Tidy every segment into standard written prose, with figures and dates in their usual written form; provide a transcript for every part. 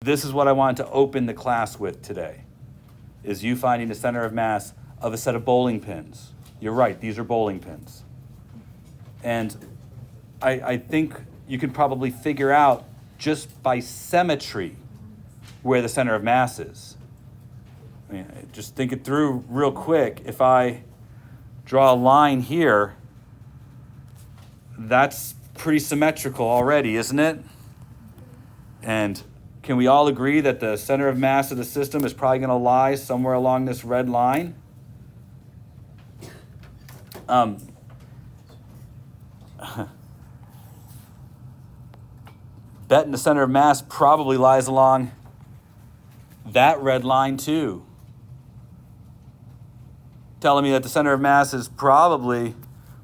this is what I wanted to open the class with today, is you finding the center of mass of a set of bowling pins. You're right, these are bowling pins. And I think you can probably figure out just by symmetry where the center of mass is. I mean, just think it through real quick. If I draw a line here, that's pretty symmetrical already, isn't it? And can we all agree that the center of mass of the system is probably going to lie somewhere along this red line? Betting the center of mass probably lies along that red line too. Telling me that the center of mass is probably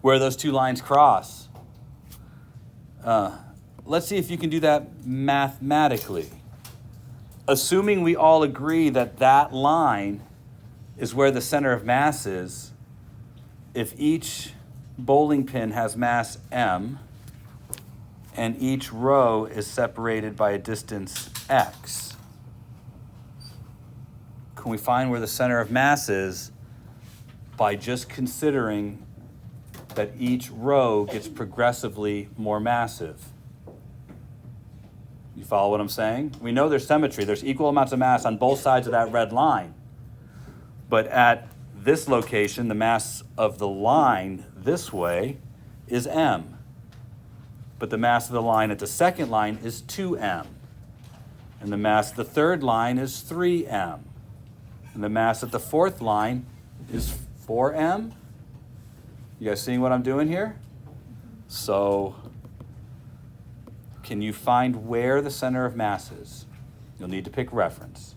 where those two lines cross. Let's see if you can do that mathematically. Assuming we all agree that that line is where the center of mass is, if each bowling pin has mass m, and each row is separated by a distance x, can we find where the center of mass is by just considering that each row gets progressively more massive? You follow what I'm saying? We know there's symmetry. There's equal amounts of mass on both sides of that red line. But at this location, the mass of the line this way is m. But the mass of the line at the second line is 2m. And the mass of the third line is 3m. And the mass at the fourth line is 4m. You guys seeing what I'm doing here? So, can you find where the center of mass is? You'll need to pick reference.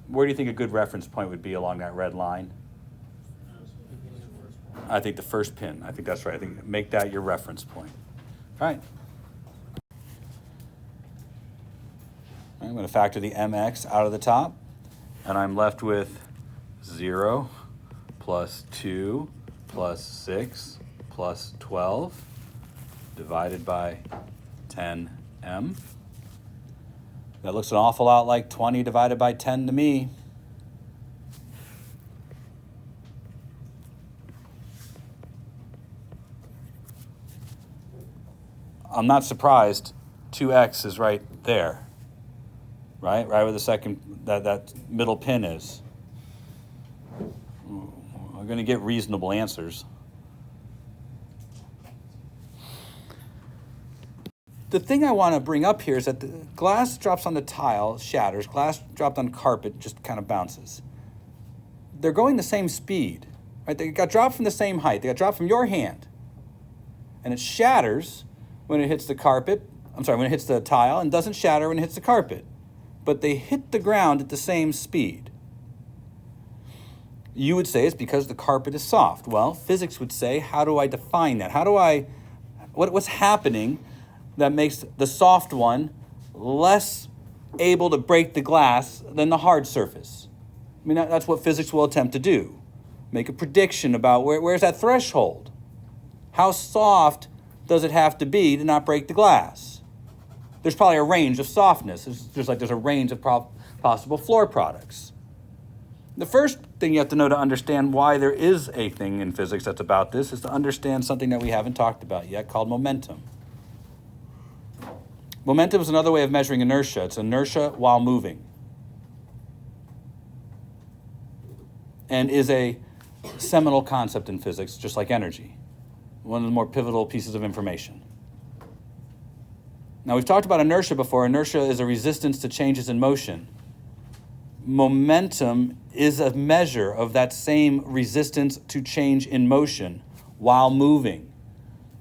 Where do you think a good reference point would be along that red line? I think the first pin. I think that's right. I think make that your reference point. All right. I'm going to factor the mx out of the top, and I'm left with 0 plus 2 plus 6 plus 12 divided by 10m. That looks an awful lot like 20 divided by 10 to me. I'm not surprised 2x is right there, right where the second, that middle pin is. We're going to get reasonable answers. The thing I want to bring up here is that the glass drops on the tile, shatters. Glass dropped on carpet just kind of bounces. They're going the same speed, right? They got dropped from the same height. They got dropped from your hand. And it shatters when it hits the carpet. When it hits the tile, and doesn't shatter when it hits the carpet. But they hit the ground at the same speed. You would say it's because the carpet is soft. Well, physics would say, how do I define that? What's happening that makes the soft one less able to break the glass than the hard surface? I mean, that's what physics will attempt to do. Make a prediction about where's that threshold? How soft does it have to be to not break the glass? There's probably a range of softness. There's a range of possible floor products. The first thing you have to know to understand why there is a thing in physics that's about this is to understand something that we haven't talked about yet called momentum. Momentum is another way of measuring inertia. It's inertia while moving. And is a seminal concept in physics, just like energy. One of the more pivotal pieces of information. Now, we've talked about inertia before. Inertia is a resistance to changes in motion. Momentum is a measure of that same resistance to change in motion while moving.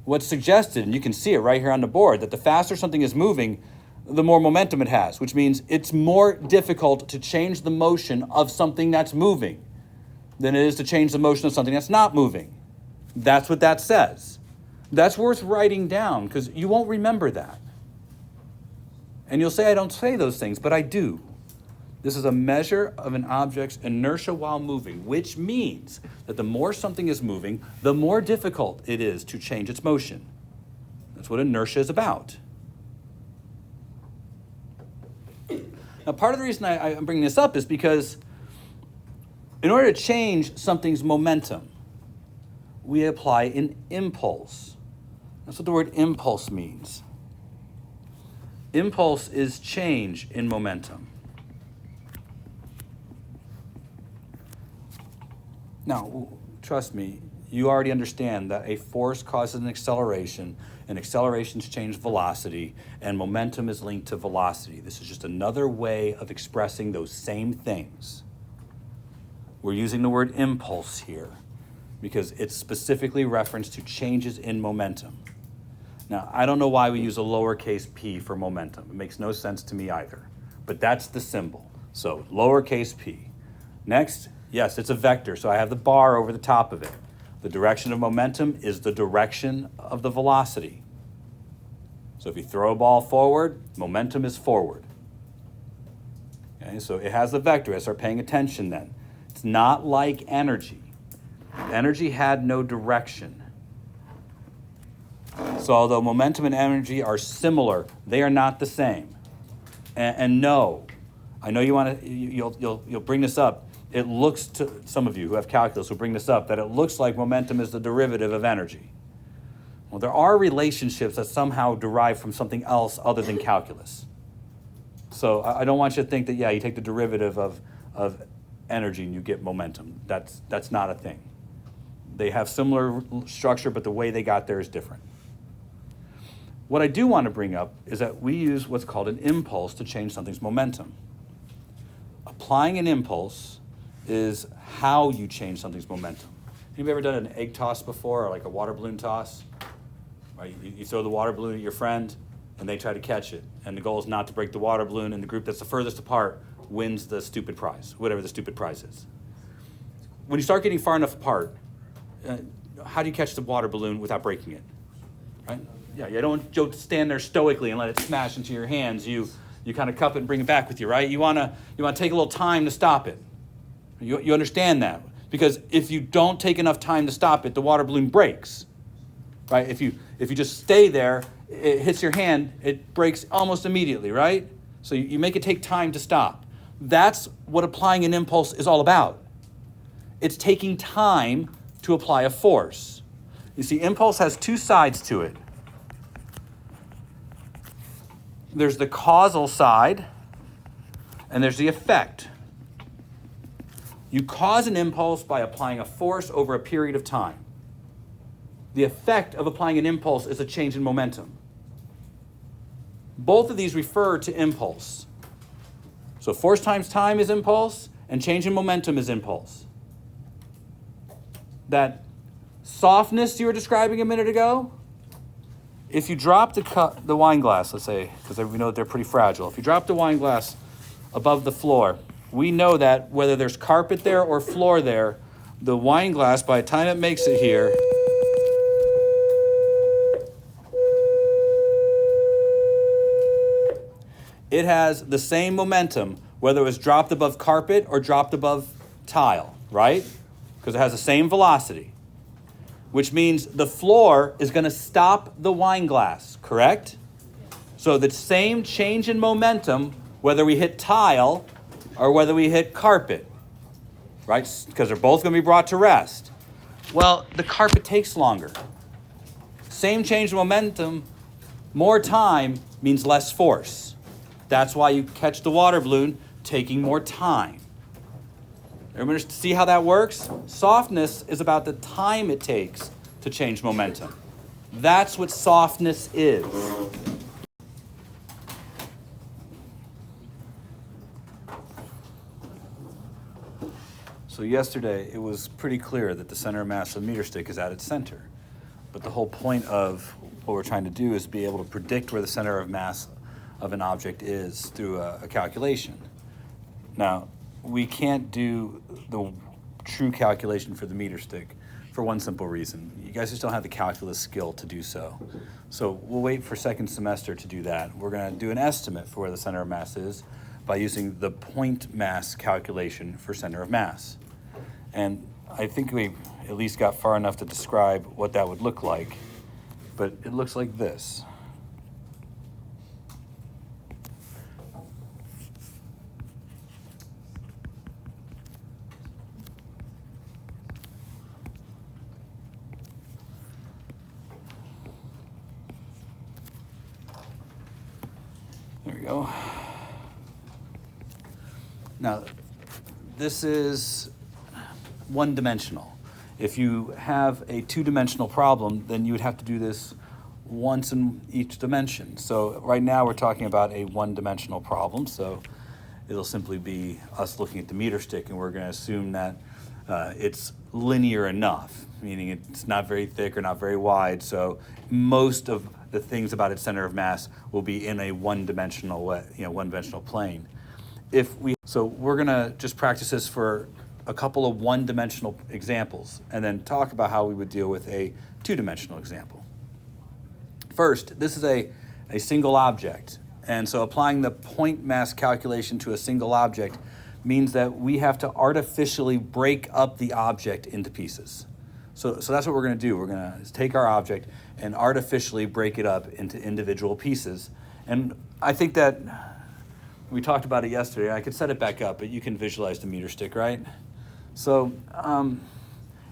What's suggested, and you can see it right here on the board, that the faster something is moving, the more momentum it has, which means it's more difficult to change the motion of something that's moving than it is to change the motion of something that's not moving. That's what that says. That's worth writing down because you won't remember that. And you'll say I don't say those things, but I do. This is a measure of an object's inertia while moving, which means that the more something is moving, the more difficult it is to change its motion. That's what inertia is about. Now, part of the reason I'm bringing this up is because in order to change something's momentum, we apply an impulse. That's what the word impulse means. Impulse is change in momentum. Now, trust me, you already understand that a force causes an acceleration, and accelerations change velocity, and momentum is linked to velocity. This is just another way of expressing those same things. We're using the word impulse here because it's specifically referenced to changes in momentum. Now, I don't know why we use a lowercase p for momentum. It makes no sense to me either, but that's the symbol. So lowercase p. Next, yes, it's a vector, so I have the bar over the top of it. The direction of momentum is the direction of the velocity. So if you throw a ball forward, momentum is forward. Okay, so it has the vector. I start paying attention then. It's not like energy. Energy had no direction. So although momentum and energy are similar, they are not the same. And no, I know you'll bring this up. It looks to some of you who have calculus will bring this up that it looks like momentum is the derivative of energy. Well, there are relationships that somehow derive from something else other than calculus. So I don't want you to think that, yeah, you take the derivative of energy and you get momentum. That's not a thing. They have similar structure, but the way they got there is different. What I do want to bring up is that we use what's called an impulse to change something's momentum. Applying an impulse is how you change something's momentum. Have you ever done an egg toss before, or like a water balloon toss? Right? You throw the water balloon at your friend, and they try to catch it. And the goal is not to break the water balloon, and the group that's the furthest apart wins the stupid prize, whatever the stupid prize is. When you start getting far enough apart, how do you catch the water balloon without breaking it? Right? Yeah, you don't stand there stoically and let it smash into your hands. You kind of cup it and bring it back with you, right? You want to take a little time to stop it. You understand that? Because if you don't take enough time to stop it, the water balloon breaks, right? If you just stay there, it hits your hand, it breaks almost immediately, right? So you make it take time to stop. That's what applying an impulse is all about. It's taking time to apply a force. You see, impulse has two sides to it. There's the causal side, and there's the effect. You cause an impulse by applying a force over a period of time. The effect of applying an impulse is a change in momentum. Both of these refer to impulse. So force times time is impulse, and change in momentum is impulse. That softness you were describing a minute ago, if you drop the wine glass, let's say, because we know that they're pretty fragile. If you drop the wine glass above the floor, we know that whether there's carpet there or floor there, the wine glass, by the time it makes it here, it has the same momentum, whether it was dropped above carpet or dropped above tile, right? Because it has the same velocity, which means the floor is going to stop the wine glass, correct? So the same change in momentum, whether we hit tile or whether we hit carpet, right? Because they're both going to be brought to rest. Well, the carpet takes longer. Same change in momentum, more time means less force. That's why you catch the water balloon taking more time. Everybody see how that works? Softness is about the time it takes to change momentum. That's what softness is. So yesterday, it was pretty clear that the center of mass of the meter stick is at its center. But the whole point of what we're trying to do is be able to predict where the center of mass of an object is through a calculation. Now, we can't do the true calculation for the meter stick for one simple reason. You guys just don't have the calculus skill to do so. So we'll wait for second semester to do that. We're going to do an estimate for where the center of mass is by using the point mass calculation for center of mass. And I think we at least got far enough to describe what that would look like, but it looks like this. we go. Now, this is one-dimensional. If you have a two-dimensional problem, then you would have to do this once in each dimension. So right now we're talking about a one-dimensional problem, so it'll simply be us looking at the meter stick, and we're going to assume that it's linear enough, meaning it's not very thick or not very wide, so most of the things about its center of mass will be in a one-dimensional way, one-dimensional plane. So we're going to just practice this for a couple of one-dimensional examples and then talk about how we would deal with a two-dimensional example. First, this is a single object, and so applying the point mass calculation to a single object means that we have to artificially break up the object into pieces. So that's what we're going to do. We're going to take our object and artificially break it up into individual pieces. And I think that we talked about it yesterday. I could set it back up, but you can visualize the meter stick, right? So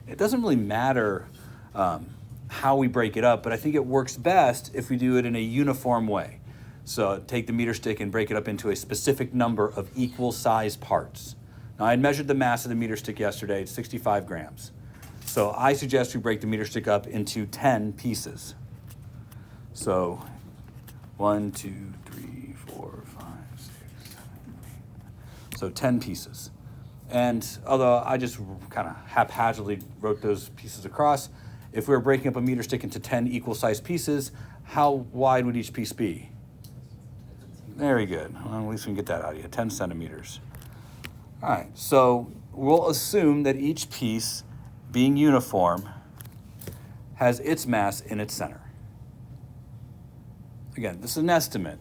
it doesn't really matter how we break it up, but I think it works best if we do it in a uniform way. So take the meter stick and break it up into a specific number of equal size parts. Now, I had measured the mass of the meter stick yesterday. It's 65 grams. So I suggest we break the meter stick up into 10 pieces. So 1, 2, 3, 4, 5, 6, 7, 8. So 10 pieces. And although I just kind of haphazardly wrote those pieces across, if we were breaking up a meter stick into 10 equal-sized pieces, how wide would each piece be? Very good. Well, at least we can get that out of you, 10 centimeters. All right, so we'll assume that each piece, being uniform, has its mass in its center. Again, this is an estimate.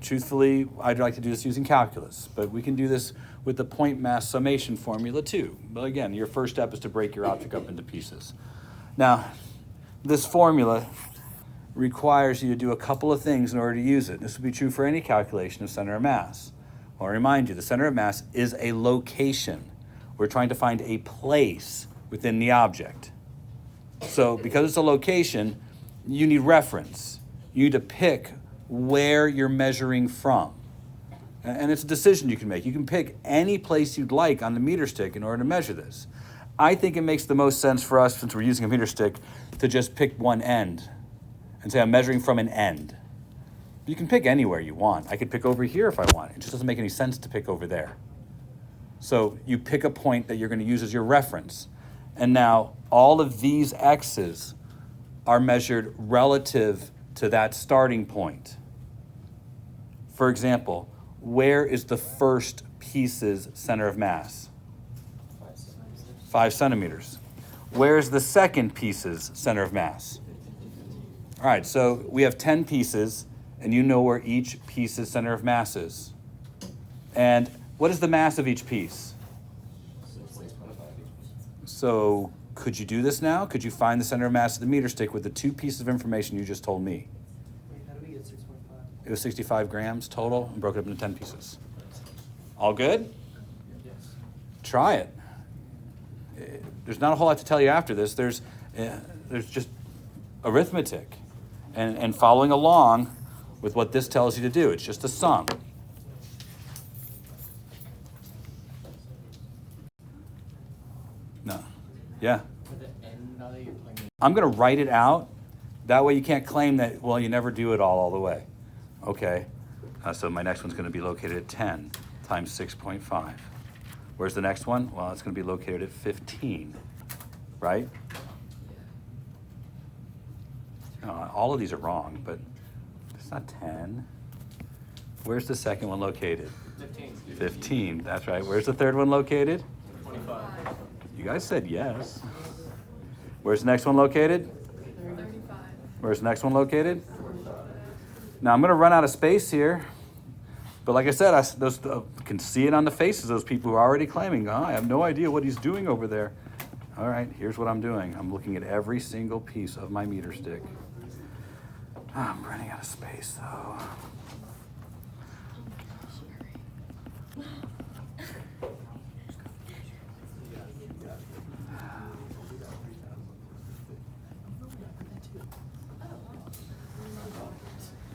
Truthfully, I'd like to do this using calculus, but we can do this with the point mass summation formula too. But again, your first step is to break your object up into pieces. Now, this formula requires you to do a couple of things in order to use it. This would be true for any calculation of center of mass. I'll remind you, the center of mass is a location. We're trying to find a place within the object. So because it's a location, you need reference. You need to pick where you're measuring from. And it's a decision you can make. You can pick any place you'd like on the meter stick in order to measure this. I think it makes the most sense for us, since we're using a meter stick, to just pick one end and say I'm measuring from an end. You can pick anywhere you want. I could pick over here if I want. It just doesn't make any sense to pick over there. So you pick a point that you're going to use as your reference. And now all of these x's are measured relative to that starting point. For example, where is the first piece's center of mass? 5 centimeters. Where's the second piece's center of mass? All right, so we have 10 pieces, and you know where each piece's center of mass is. And what is the mass of each piece? 6.5. So could you do this now? Could you find the center of mass of the meter stick with the 2 pieces of information you just told me? Wait, how do we get 6.5? It was 65 grams total and broke it up into 10 pieces. All good? Yes. Try it. There's not a whole lot to tell you after this. There's just arithmetic and following along with what this tells you to do. It's just a sum. No. Yeah. For the end, now that you're playing. I'm going to write it out. That way you can't claim that, well, you never do it all the way. Okay. So my next one's going to be located at 10 times 6.5. Where's the next one? Well, it's going to be located at 15, right? All of these are wrong, but it's not 10. Where's the second one located? 15. 15, that's right. Where's the third one located? 25. You guys said yes. Where's the next one located? 35. Where's the next one located? Now I'm going to run out of space here. But like I said, can see it on the faces of those people who are already claiming, I have no idea what he's doing over there. All right, here's what I'm doing. I'm looking at every single piece of my meter stick. I'm running out of space, though.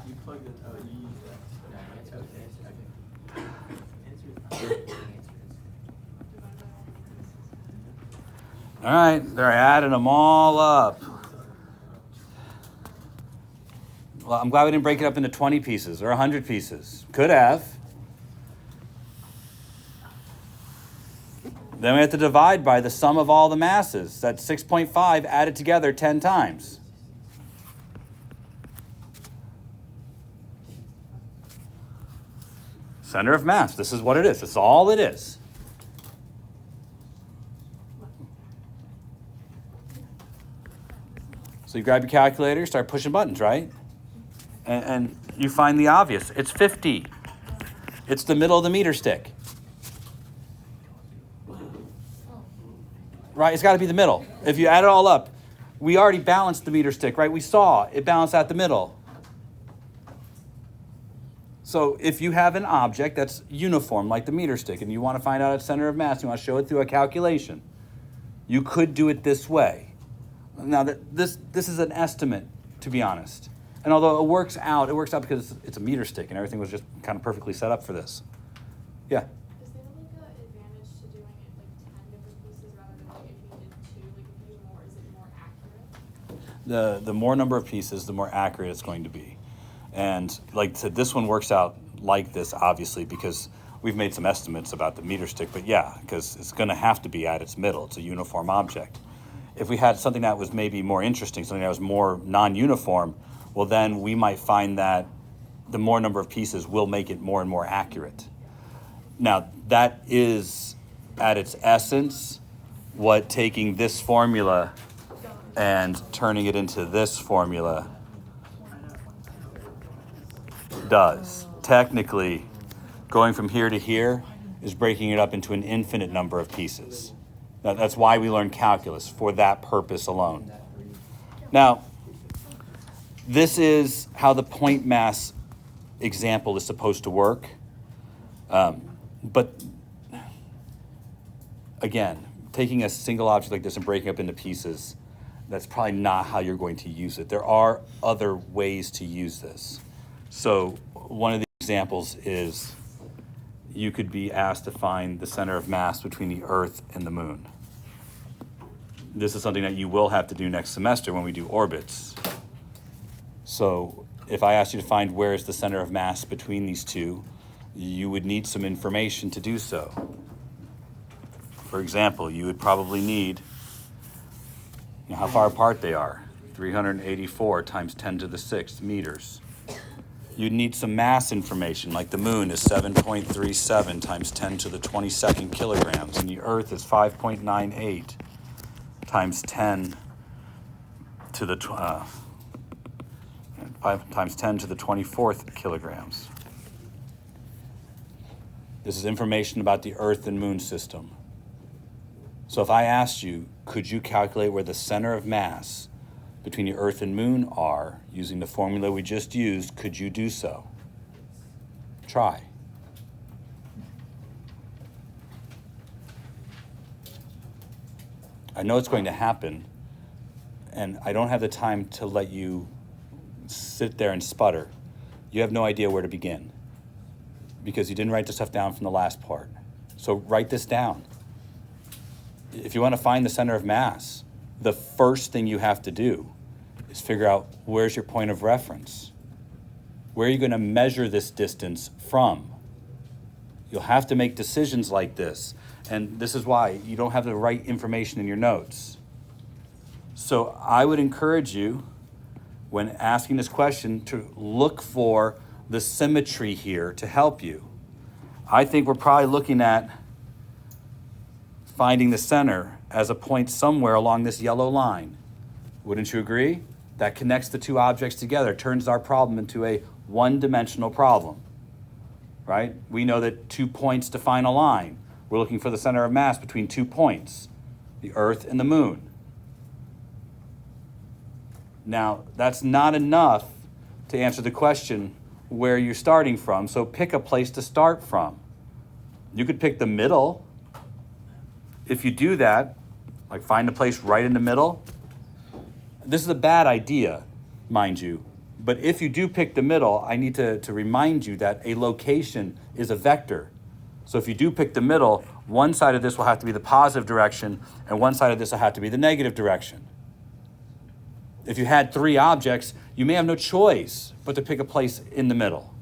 You plugged it. Oh, you used that. All right, they're adding them all up. Well, I'm glad we didn't break it up into 20 pieces or 100 pieces. Could have. Then we have to divide by the sum of all the masses. That's 6.5 added together 10 times. Center of mass. This is what it is. That's all it is. So you grab your calculator, start pushing buttons, right? And you find the obvious. It's 50. It's the middle of the meter stick. Right? It's got to be the middle. If you add it all up, we already balanced the meter stick, right? We saw it balanced at the middle. So if you have an object that's uniform, like the meter stick, and you want to find out its center of mass, you want to show it through a calculation, you could do it this way. Now, this is an estimate, to be honest. And although it works out because it's a meter stick and everything was just kind of perfectly set up for this. Yeah? Is there like an advantage to doing it like 10 different pieces rather than like if you did 2? Like if you do more, is it more accurate? The more number of pieces, the more accurate it's going to be. And like I said, this one works out like this, obviously, because we've made some estimates about the meter stick. But yeah, because it's going to have to be at its middle. It's a uniform object. If we had something that was maybe more interesting, something that was more non-uniform, well, then we might find that the more number of pieces will make it more and more accurate. Now, that is, at its essence, what taking this formula and turning it into this formula does. Technically, going from here to here is breaking it up into an infinite number of pieces. That's why we learn calculus, for that purpose alone. Now, this is how the point mass example is supposed to work. But again, taking a single object like this and breaking up into pieces, that's probably not how you're going to use it. There are other ways to use this. So one of the examples is you could be asked to find the center of mass between the Earth and the Moon. This is something that you will have to do next semester when we do orbits. So if I asked you to find where is the center of mass between these two, you would need some information to do so. For example, you would probably need how far apart they are, 384 times 10 to the 6th meters. You'd need some mass information, like the moon is 7.37 times 10 to the 22nd kilograms, and the Earth is 5.98 times 10 to the 5 times 10 to the 24th kilograms. This is information about the Earth and Moon system. So if I asked you, could you calculate where the center of mass between the Earth and Moon are using the formula we just used, could you do so? Try. I know it's going to happen, and I don't have the time to let you sit there and sputter. You have no idea where to begin because you didn't write the stuff down from the last part. So write this down. If you want to find the center of mass, the first thing you have to do is figure out where's your point of reference. Where are you going to measure this distance from? You'll have to make decisions like this. And this is why you don't have the right information in your notes. So I would encourage you, when asking this question, to look for the symmetry here to help you. I think we're probably looking at finding the center as a point somewhere along this yellow line. Wouldn't you agree? That connects the two objects together, turns our problem into a one-dimensional problem, right? We know that 2 points define a line. We're looking for the center of mass between 2 points, the Earth and the Moon. Now, that's not enough to answer the question where you're starting from, so pick a place to start from. You could pick the middle. If you do that, like find a place right in the middle, this is a bad idea, mind you, But if you do pick the middle, I need to remind you that a location is a vector. So if you do pick the middle, one side of this will have to be the positive direction, and one side of this will have to be the negative direction. If you had 3 objects, you may have no choice but to pick a place in the middle.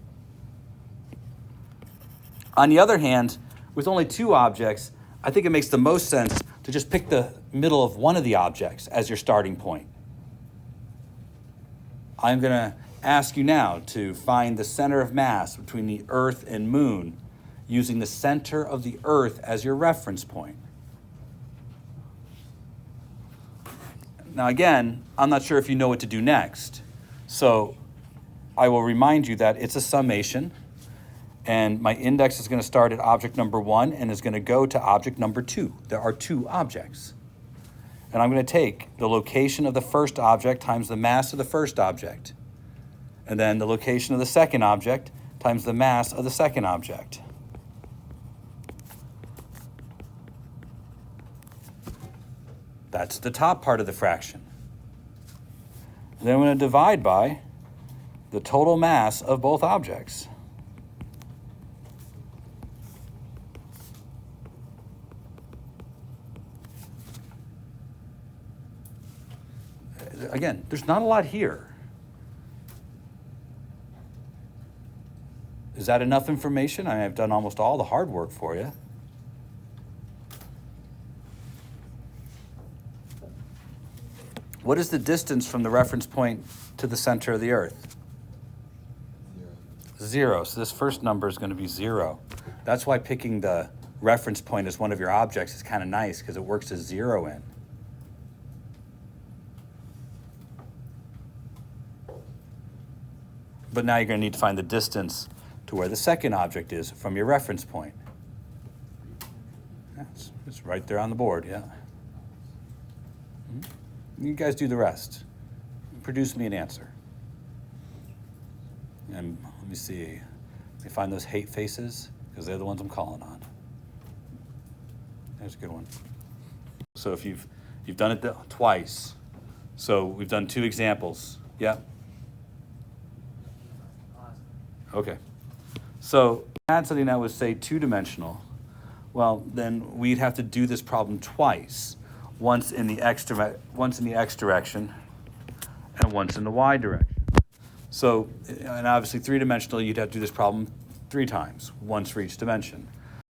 On the other hand, with only 2 objects, I think it makes the most sense to just pick the middle of one of the objects as your starting point. I'm going to ask you now to find the center of mass between the Earth and Moon using the center of the Earth as your reference point. Now again, I'm not sure if you know what to do next. So I will remind you that it's a summation, and my index is going to start at object number 1 and is going to go to object number 2. There are 2 objects. And I'm going to take the location of the first object times the mass of the first object, and then the location of the second object times the mass of the second object. That's the top part of the fraction. Then I'm going to divide by the total mass of both objects. Again, there's not a lot here. Is that enough information? I have done almost all the hard work for you. What is the distance from the reference point to the center of the Earth? 0. So this first number is going to be 0. That's why picking the reference point as one of your objects is kind of nice, because it works as 0 in. But now you're going to need to find the distance to where the second object is from your reference point. Yeah, it's right there on the board, yeah. You guys do the rest. Produce me an answer. And let me see. Let me find those hate faces, because they're the ones I'm calling on. There's a good one. So if you've done it twice. So we've done 2 examples. Yeah? Okay. So add something that was, say, 2-dimensional. Well, then we'd have to do this problem twice. Once in the x direction and once in the y direction. So, and obviously 3-dimensional, you'd have to do this problem 3 times, once for each dimension.